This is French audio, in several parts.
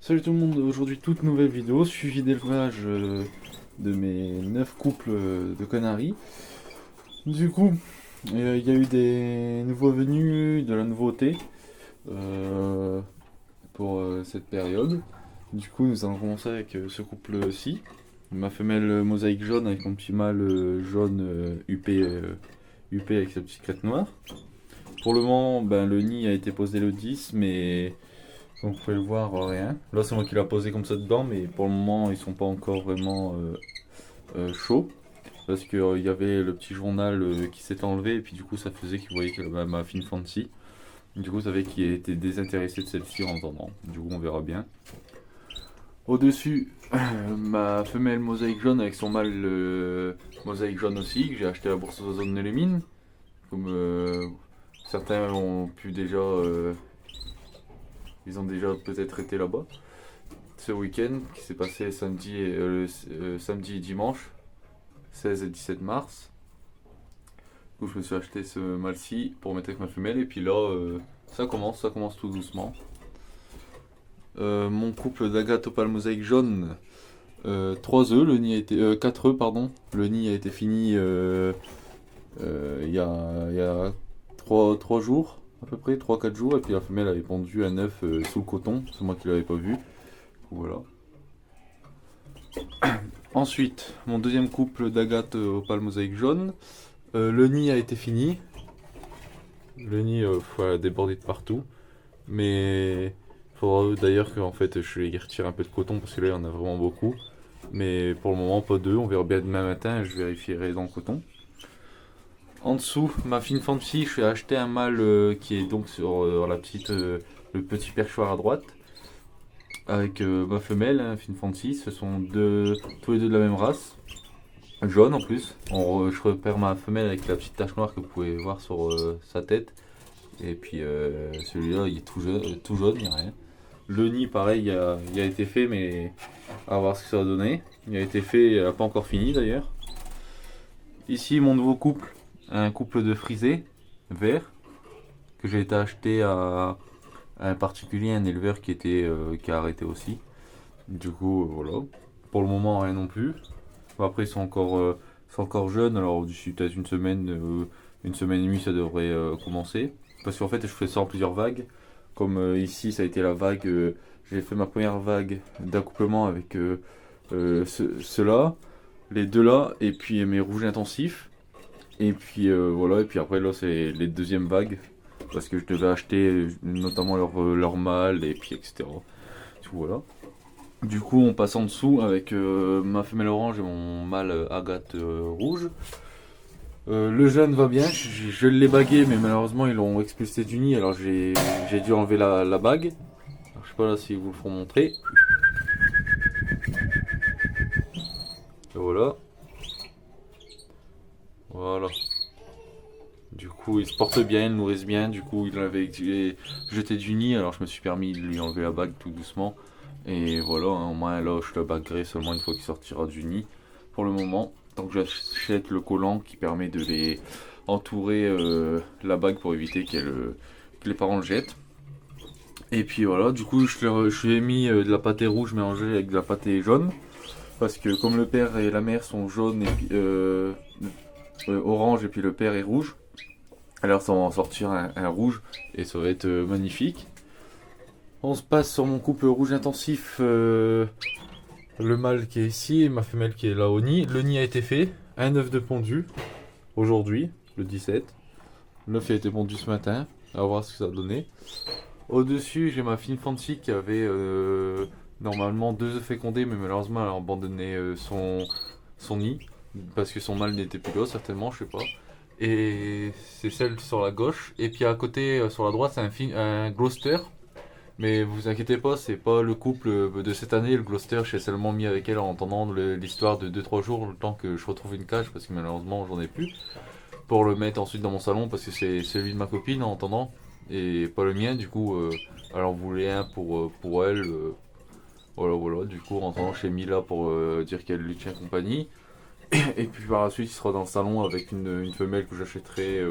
Salut tout le monde, aujourd'hui toute nouvelle vidéo, suivi d'élevage de mes 9 couples de canaris. Du coup, il y a eu des nouveaux venus, de la nouveauté euh, pour cette période. Du coup, nous allons commencer avec ce couple-ci. Ma femelle mosaïque jaune avec mon petit mâle jaune UP avec sa petite crête noire. Pour le moment, ben, le nid a été posé le 10, mais comme vous pouvez le voir, rien. Là, c'est moi qui l'ai posé comme ça dedans, mais pour le moment, ils sont pas encore vraiment chauds. Parce qu'il y avait le petit journal qui s'est enlevé, et puis du coup, ça faisait qu'il voyait que ma fine fancy. Du coup, ça fait qu'il était désintéressé de celle-ci en attendant. Du coup, on verra bien. Au-dessus, ma femelle mosaïque jaune avec son mâle mosaïque jaune aussi, que j'ai acheté à la bourse aux zones de les mines. Comme certains ont pu déjà. Ils ont déjà peut-être été là-bas. Ce week-end qui s'est passé samedi et dimanche, 16 et 17 mars. Du coup, je me suis acheté ce mâle-ci pour mettre avec ma femelle. Et puis là, ça commence tout doucement. Mon couple d'Agathe Opale mosaïque jaune, 3 œufs, le nid a été, 4 œufs, pardon. Le nid a été fini il y a 3 jours, à peu près, 3-4 jours. Et puis la femelle avait pondu un œuf sous le coton, c'est moi qui l'avais pas vu. Voilà. Ensuite, mon deuxième couple d'Agathe Opale mosaïque jaune. Le nid a été fini. Le nid a débordé de partout. Mais il faudra d'ailleurs que en fait, je les retire un peu de coton parce que là il y en a vraiment beaucoup. Mais pour le moment, pas d'eux. On verra bien demain matin. Je vérifierai dans le coton. En dessous, ma fine fancy, je vais acheter un mâle qui est donc sur le petit perchoir à droite. Avec ma femelle, hein, fine fancy. Ce sont tous les deux de la même race. Jaune en plus. Je repère ma femelle avec la petite tache noire que vous pouvez voir sur sa tête. Et puis celui-là, il est tout jaune, il n'y a rien. Le nid, pareil, il a été fait, mais à voir ce que ça va donner. Il a été fait, il n'a pas encore fini d'ailleurs. Ici, mon nouveau couple, un couple de frisés verts que j'ai été acheté à un particulier, un éleveur qui a arrêté aussi. Du coup, voilà. Pour le moment, rien non plus. Bon, après, ils sont encore jeunes, alors d'ici peut-être une semaine et demie, ça devrait commencer. Parce qu'en fait, je fais ça en plusieurs vagues. Comme ici, ça a été la vague. J'ai fait ma première vague d'accouplement avec ceux-là, les deux là, et puis mes rouges intensifs. Et puis voilà, et puis après, là, c'est les deuxièmes vagues. Parce que je devais acheter notamment leur mâle, et puis etc. Tout voilà. Du coup, on passe en dessous avec ma femelle orange et mon mâle agate rouge. Le jeune va bien, je l'ai bagué, mais malheureusement ils l'ont expulsé du nid, alors j'ai dû enlever la bague. Alors, je sais pas là si vous le feront montrer. Et voilà. Voilà. Du coup, il se porte bien, il nourrisse bien. Du coup, il l'avait jeté du nid, alors je me suis permis de lui enlever la bague tout doucement. Et voilà, hein, au moins là, je le baguerai seulement une fois qu'il sortira du nid. Pour le moment, tant que j'achète le collant qui permet de les entourer la bague pour éviter que les parents le jettent. Et puis voilà, du coup, je lui ai mis de la pâtée rouge mélangée avec de la pâtée jaune. Parce que comme le père et la mère sont jaunes et puis orange et puis le père est rouge, alors ça va en sortir un rouge et ça va être magnifique. On se passe sur mon couple rouge intensif, le mâle qui est ici et ma femelle qui est là au nid. Le nid a été fait, un œuf de pondu aujourd'hui, le 17. L'œuf a été pondu ce matin, on va voir ce que ça a donné. Au-dessus, j'ai ma fine fancy qui avait normalement 2 œufs fécondés, mais malheureusement elle a abandonné son nid parce que son mâle n'était plus là, certainement, je sais pas. Et c'est celle sur la gauche. Et puis à côté, sur la droite, c'est un Gloucester. Mais vous inquiétez pas, c'est pas le couple de cette année. Le Gloucester, j'ai seulement mis avec elle en entendant l'histoire de 2-3 jours, le temps que je retrouve une cage, parce que malheureusement j'en ai plus. Pour le mettre ensuite dans mon salon, parce que c'est celui de ma copine en attendant, et pas le mien. Du coup, elle en voulait un pour elle. Voilà, voilà. Du coup, en attendant, j'ai mis là pour dire qu'elle lui tient compagnie. Et puis par la suite, il sera dans le salon avec une femelle que j'achèterai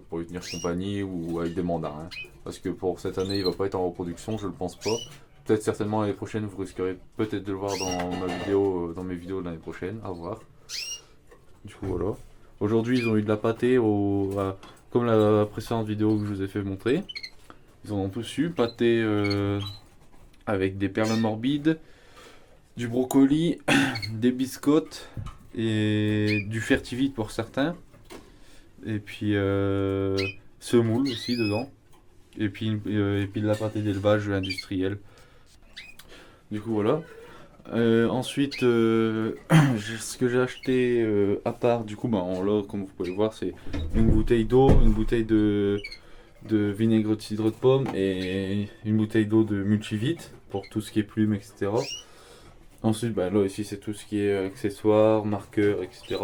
pour lui tenir compagnie ou avec des mandarins. Parce que pour cette année, il va pas être en reproduction, je le pense pas. peut-être certainement l'année prochaine, vous risquerez peut-être de le voir dans ma vidéo, dans mes vidéos de l'année prochaine, à voir. Du coup voilà. Aujourd'hui ils ont eu de la pâtée comme la précédente vidéo que je vous ai fait montrer. Ils en ont tous eu, pâté avec des perles morbides, du brocoli, des biscottes et du fertivite pour certains. Et puis semoule aussi dedans. Et puis de la pâtée d'élevage industriel. Du coup voilà. Ensuite, ce que j'ai acheté à part, du coup, là, comme vous pouvez le voir, c'est une bouteille d'eau, une bouteille de vinaigre de cidre de pomme et une bouteille d'eau de multivite pour tout ce qui est plumes, etc. Ensuite, là ici, c'est tout ce qui est accessoires, marqueurs, etc.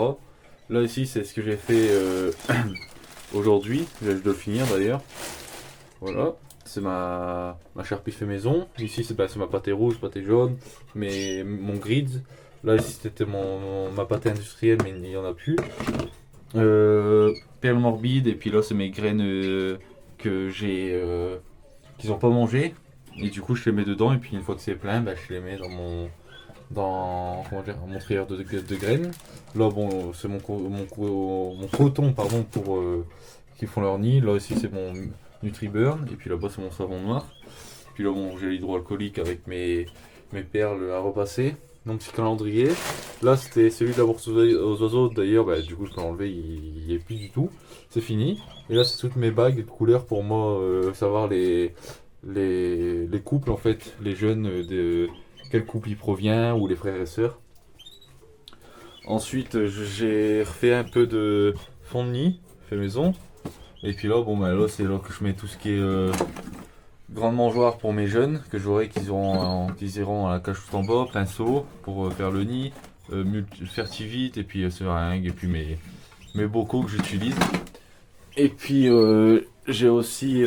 Là ici, c'est ce que j'ai fait aujourd'hui. Je dois le finir d'ailleurs. Voilà. C'est ma charpie fait maison. Ici, c'est ma pâtée rouge, pâtée jaune, mon grid. Là, ici, c'était ma pâtée industrielle, mais il n'y en a plus. Perles morbides, et puis là, c'est mes graines que j'ai qu'ils n'ont pas mangé. Et du coup, je les mets dedans, et puis une fois que c'est plein, je les mets dans mon trieur de graines. Là, bon, c'est mon coton, pardon, pour qui font leur nid. Là, ici, c'est mon Nutriburn, et puis là-bas c'est mon savon noir. Puis là bon, j'ai l'hydroalcoolique avec mes perles à repasser. Mon petit calendrier. Là c'était celui de la bourse aux oiseaux, d'ailleurs du coup je peux l'enlever, il n'y est plus du tout. C'est fini. Et là c'est toutes mes bagues de couleurs pour moi savoir les couples en fait, les jeunes de quel couple il provient ou les frères et sœurs. Ensuite j'ai refait un peu de fond de nid fait maison. Et puis là, là c'est là que je mets tout ce qui est grande mangeoire pour mes jeunes, que j'aurai qu'ils iront à la cage tout en bas, pinceau pour faire le nid, fertivite, et puis seringue, et puis mes bocaux que j'utilise. Et puis j'ai aussi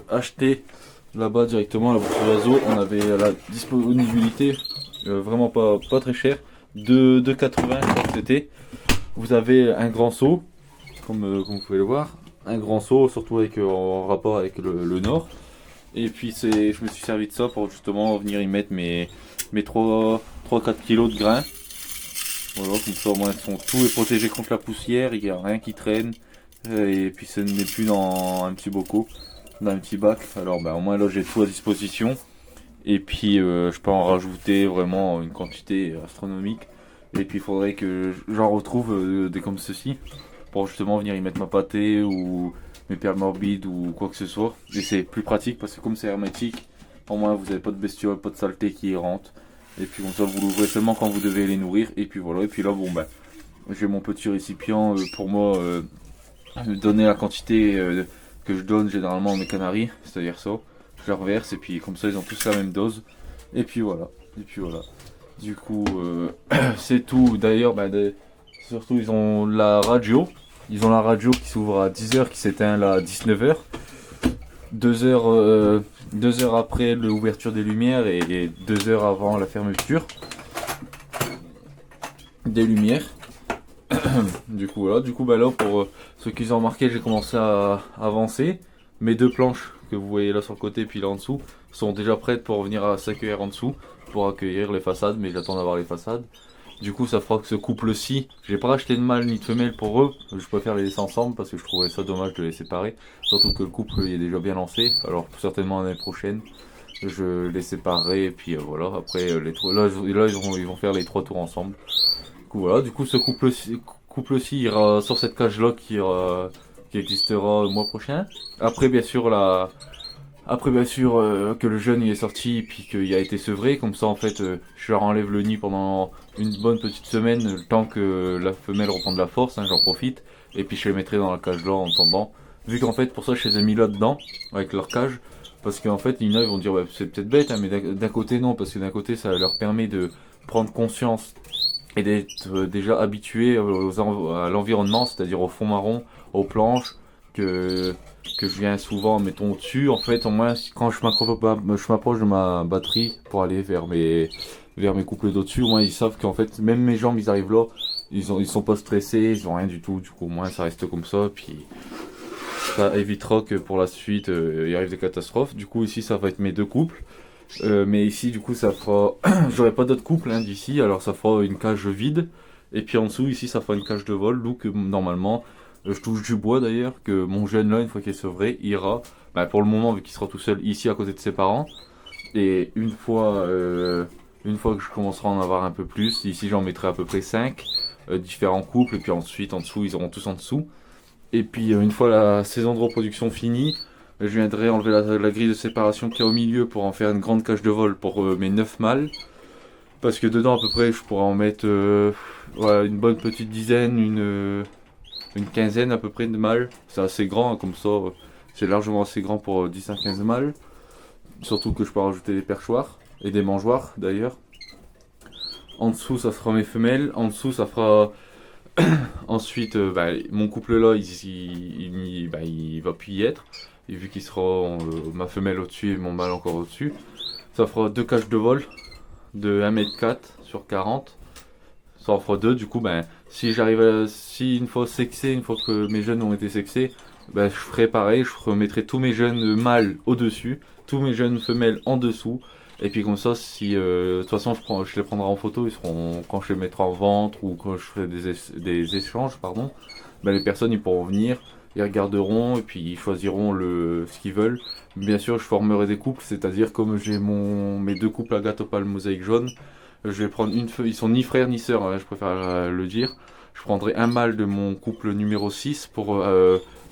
acheté là-bas directement à la bourse d'oiseaux, on avait la disponibilité vraiment pas très cher, de 2,80 je crois que c'était. Vous avez un grand seau, comme vous pouvez le voir. Un grand seau, surtout en rapport avec le nord. Et puis je me suis servi de ça pour justement venir y mettre mes 3-4 kilos de grains. Voilà, comme ça au moins tout est protégé contre la poussière, il n'y a rien qui traîne. Et puis ce n'est plus dans un petit bocal, dans un petit bac. Alors au moins là j'ai tout à disposition. Et puis je peux en rajouter vraiment une quantité astronomique. Et puis il faudrait que j'en retrouve des comme ceci, pour justement venir y mettre ma pâtée ou mes perles morbides ou quoi que ce soit. Et c'est plus pratique parce que comme c'est hermétique, au moins vous n'avez pas de bestioles, pas de saleté qui y rentre. Et puis comme ça vous l'ouvrez seulement quand vous devez les nourrir. Et puis voilà, et puis là j'ai mon petit récipient pour moi donner la quantité que je donne généralement à mes canaris, c'est-à-dire ça. Je la reverse et puis comme ça ils ont tous la même dose. Et puis voilà. Du coup c'est tout. D'ailleurs surtout ils ont la radio. Ils ont la radio qui s'ouvre à 10h, qui s'éteint à 19h. 2 heures après l'ouverture des lumières et 2 heures avant la fermeture des lumières. Du coup là pour ceux qui ont remarqué, j'ai commencé à avancer. Mes 2 planches que vous voyez là sur le côté puis là en dessous sont déjà prêtes pour venir à s'accueillir en dessous, pour accueillir les façades, mais j'attends d'avoir les façades. Du coup, ça fera que ce couple-ci, j'ai pas racheté de mâle ni de femelle pour eux. Je préfère les laisser ensemble parce que je trouverais ça dommage de les séparer. Surtout que le couple il est déjà bien lancé. Alors certainement l'année prochaine, je les séparerai et puis voilà. Après ils vont faire les 3 tours ensemble. Du coup voilà. Du coup ce couple-ci ira sur cette cage-là qui existera le mois prochain. Après bien sûr que le jeune il est sorti et puis qu'il a été sevré, comme ça en fait je leur enlève le nid pendant une bonne petite semaine, le temps que la femelle reprend de la force, j'en profite, et puis je les mettrai dans la cage là en attendant. Vu qu'en fait pour ça je les ai mis là dedans, avec leur cage, parce qu'en fait ils vont dire c'est peut-être bête, mais d'un côté non, parce que d'un côté ça leur permet de prendre conscience et d'être déjà habitués à l'environnement, c'est-à-dire au fond marron, aux planches, que je viens souvent, mettons au-dessus. En fait, au moins, quand je m'approche de ma batterie pour aller vers mes couples d'au-dessus, au moins ils savent qu'en fait, même mes jambes, ils arrivent là, ils sont pas stressés, ils ont rien du tout. Du coup, au moins, ça reste comme ça. Puis ça évitera que pour la suite, il arrive des catastrophes. Du coup, ici, ça va être mes 2 couples. Mais ici, du coup, ça fera. J'aurai pas d'autres couples hein, d'ici, alors ça fera une cage vide. Et puis en dessous, ici, ça fera une cage de vol. Donc, normalement, je touche du bois d'ailleurs, que mon jeune là, une fois qu'il est sevré, ira. Bah, pour le moment, vu qu'il sera tout seul ici à côté de ses parents. Et une fois que je commencerai à en avoir un peu plus, ici, j'en mettrai à peu près 5 différents couples. Et puis ensuite, en dessous, ils auront tous en dessous. Et puis, une fois la saison de reproduction finie, je viendrai enlever la grille de séparation qu'il y a au milieu pour en faire une grande cage de vol pour mes 9 mâles. Parce que dedans, à peu près, je pourrais en mettre voilà, une bonne petite dizaine, une quinzaine à peu près de mâles. C'est assez grand, hein, comme ça, c'est largement assez grand pour 10 à 15 mâles. Surtout que je peux rajouter des perchoirs et des mangeoires d'ailleurs. En dessous, ça sera mes femelles. En dessous, ça fera. Ensuite, mon couple là, il va plus y être. Et vu qu'il sera ma femelle au-dessus et mon mâle encore au-dessus, ça fera deux cages de vol de 1m4 sur 40. Ça en fera deux. Du coup, si une fois sexé, une fois que mes jeunes ont été sexés, je ferai pareil. Je remettrai tous mes jeunes mâles au-dessus, tous mes jeunes femelles en dessous. Et puis comme ça, si de toute façon je les prendrai en photo, ils seront quand je les mettrai en vente ou quand je ferai des échanges, pardon. Les personnes ils pourront venir, ils regarderont et puis ils choisiront ce qu'ils veulent. Bien sûr, je formerai des couples, c'est-à-dire comme j'ai mes deux couples Agathe Opale mosaïque jaune, je vais prendre une feuille, ils sont ni frères ni sœurs, hein, je préfère le dire. Je prendrai un mâle de mon couple numéro 6 pour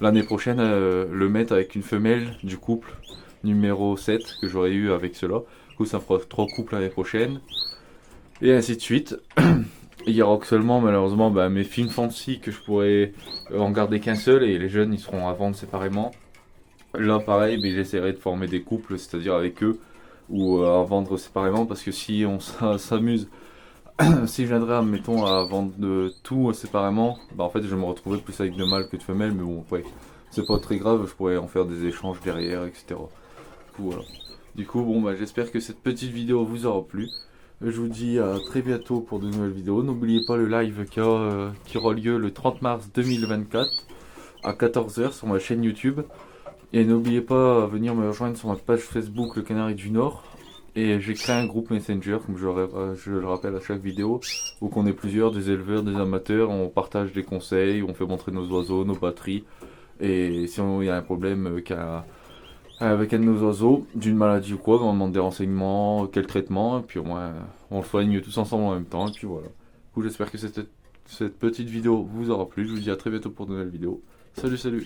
l'année prochaine le mettre avec une femelle du couple numéro 7 que j'aurais eu avec cela. Du coup, ça fera 3 couples l'année prochaine. Et ainsi de suite. Il y aura seulement malheureusement mes films fancy que je pourrais en garder qu'un seul et les jeunes ils seront à vendre séparément. Là pareil, j'essaierai de former des couples, c'est-à-dire avec eux, ou à vendre séparément parce que si on s'amuse, si je viendrais admettons à vendre de tout séparément, en fait je me retrouverais plus avec de mâles que de femelles, mais bon ouais, c'est pas très grave, je pourrais en faire des échanges derrière, etc. Du coup voilà. Du coup bon j'espère que cette petite vidéo vous aura plu. Je vous dis à très bientôt pour de nouvelles vidéos. N'oubliez pas le live qui aura lieu le 30 mars 2024 à 14 h sur ma chaîne YouTube. Et n'oubliez pas à venir me rejoindre sur ma page Facebook Le Canari du Nord. Et j'ai créé un groupe Messenger, comme je le rappelle à chaque vidéo, où on est plusieurs, des éleveurs, des amateurs, on partage des conseils, on fait montrer nos oiseaux, nos batteries. Et si il y a un problème avec un de nos oiseaux, d'une maladie ou quoi, on demande des renseignements, quel traitement, et puis au moins on le soigne tous ensemble en même temps, et puis voilà. Du coup j'espère que cette petite vidéo vous aura plu, je vous dis à très bientôt pour de nouvelles vidéos. Salut salut.